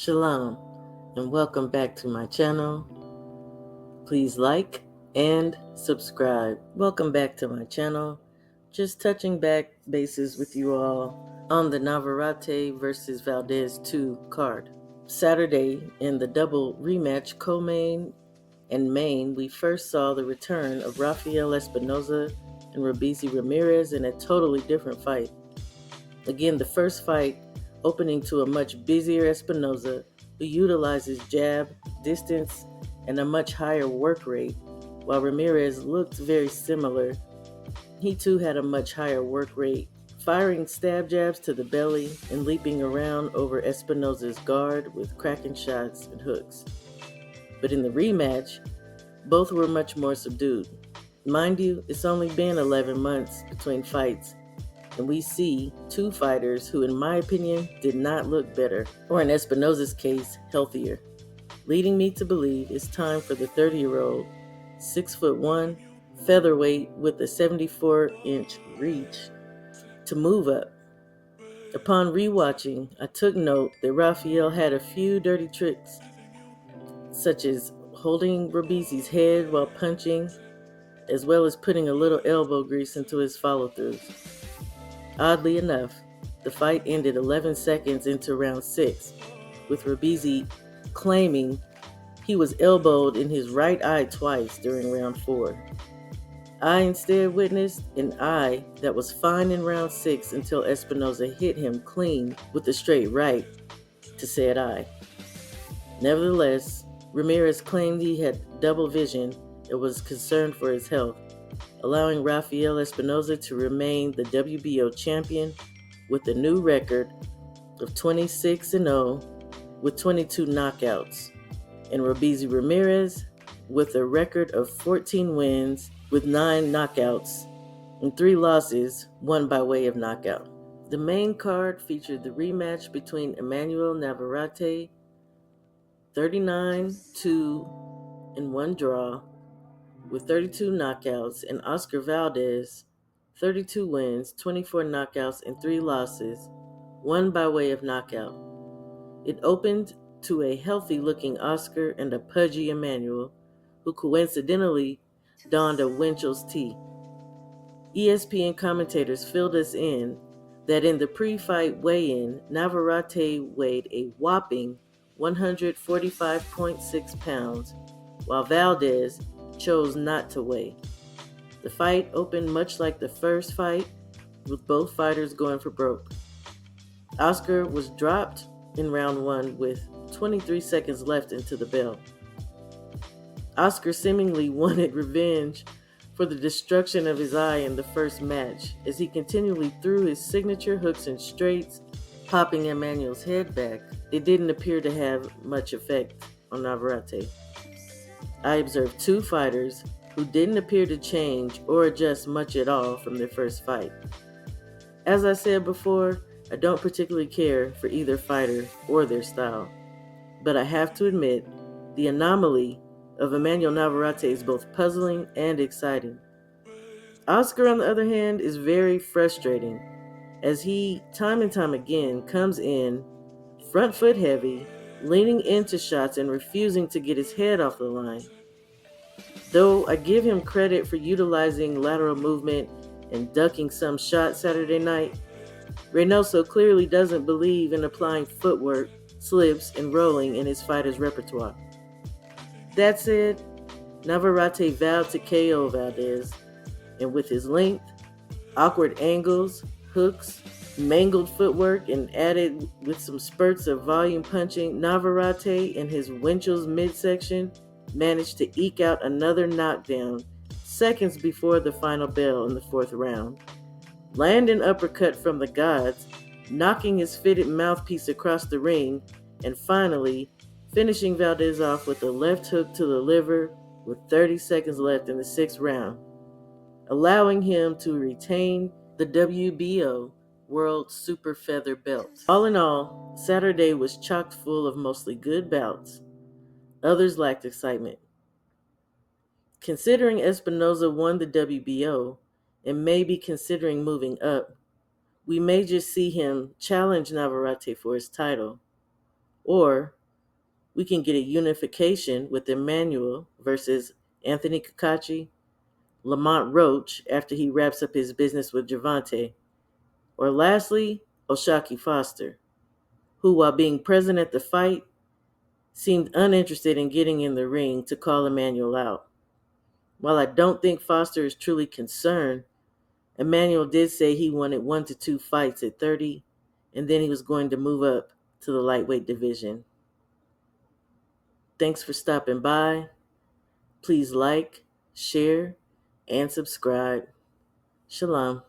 Shalom, and welcome back to my channel. Please like and subscribe. Welcome back to my channel. Just touching back bases with you all on the Navarrete versus Valdez 2 card. Saturday, in the double rematch co-main and main, we first saw the return of Rafael Espinoza and Ramirez in a totally different fight. Again, the first fight opening to a much busier Espinoza, who utilizes jab, distance, and a much higher work rate, while Ramirez looked very similar. He too had a much higher work rate, firing stab jabs to the belly and leaping around over Espinoza's guard with cracking shots and hooks. But in the rematch, both were much more subdued. Mind you, it's only been 11 months between fights, and we see two fighters who, in my opinion, did not look better, or in Espinoza's case, healthier, leading me to believe it's time for the 30-year-old, 6'1", featherweight with a 74-inch reach to move up. Upon rewatching, I took note that Rafael had a few dirty tricks, such as holding Rabizi's head while punching, as well as putting a little elbow grease into his follow-throughs. Oddly enough, the fight ended 11 seconds into round 6, with Rabizi claiming he was elbowed in his right eye twice during round 4. I instead witnessed an eye that was fine in round 6 until Espinoza hit him clean with a straight right to said eye. Nevertheless, Ramirez claimed he had double vision and was concerned for his health, allowing Rafael Espinoza to remain the WBO champion with a new record of 26-0 with 22 knockouts, and Ramirez with a record of 14 wins with 9 knockouts and 3 losses, one by way of knockout. The main card featured the rematch between Emmanuel Navarrete, 39-2 in 1 draw, with 32 knockouts, and Oscar Valdez, 32 wins, 24 knockouts, and 3 losses, one by way of knockout. It opened to a healthy-looking Oscar and a pudgy Emmanuel, who coincidentally donned a Winchell's tee. ESPN commentators filled us in that in the pre-fight weigh-in, Navarrete weighed a whopping 145.6 pounds, while Valdez chose not to weigh. The fight opened much like the first fight, with both fighters going for broke. Oscar was dropped in round 1 with 23 seconds left into the bell. Oscar seemingly wanted revenge for the destruction of his eye in the first match, as he continually threw his signature hooks and straights, popping Emmanuel's head back. It didn't appear to have much effect on Navarrete. I observed two fighters who didn't appear to change or adjust much at all from their first fight. As I said before, I don't particularly care for either fighter or their style, but I have to admit the anomaly of Emmanuel Navarrete is both puzzling and exciting. Oscar, on the other hand, is very frustrating, as he, time and time again, comes in front foot heavy, leaning into shots and refusing to get his head off the line. Though I give him credit for utilizing lateral movement and ducking some shots Saturday night, Reynoso clearly doesn't believe in applying footwork, slips, and rolling in his fighter's repertoire. That said, Navarrete vowed to KO Valdez, and with his length, awkward angles, hooks, mangled footwork, and added with some spurts of volume punching, Navarrete in his Winchell's midsection managed to eke out another knockdown seconds before the final bell in the 4th round. Land an uppercut from the gods, knocking his fitted mouthpiece across the ring, and finally finishing Valdez off with a left hook to the liver with 30 seconds left in the 6th round, allowing him to retain the WBO World Super Feather belt. All in all, Saturday was chock full of mostly good bouts. Others lacked excitement. Considering Espinoza won the WBO and may be considering moving up, we may just see him challenge Navarrete for his title. Or we can get a unification with Emmanuel versus Anthony Kakachi, Lamont Roach after he wraps up his business with Gervonta. Or lastly, Oshaki Foster, who, while being present at the fight, seemed uninterested in getting in the ring to call Emmanuel out. While I don't think Foster is truly concerned, Emmanuel did say he wanted 1 to 2 fights at 30, and then he was going to move up to the lightweight division. Thanks for stopping by. Please like, share, and subscribe. Shalom.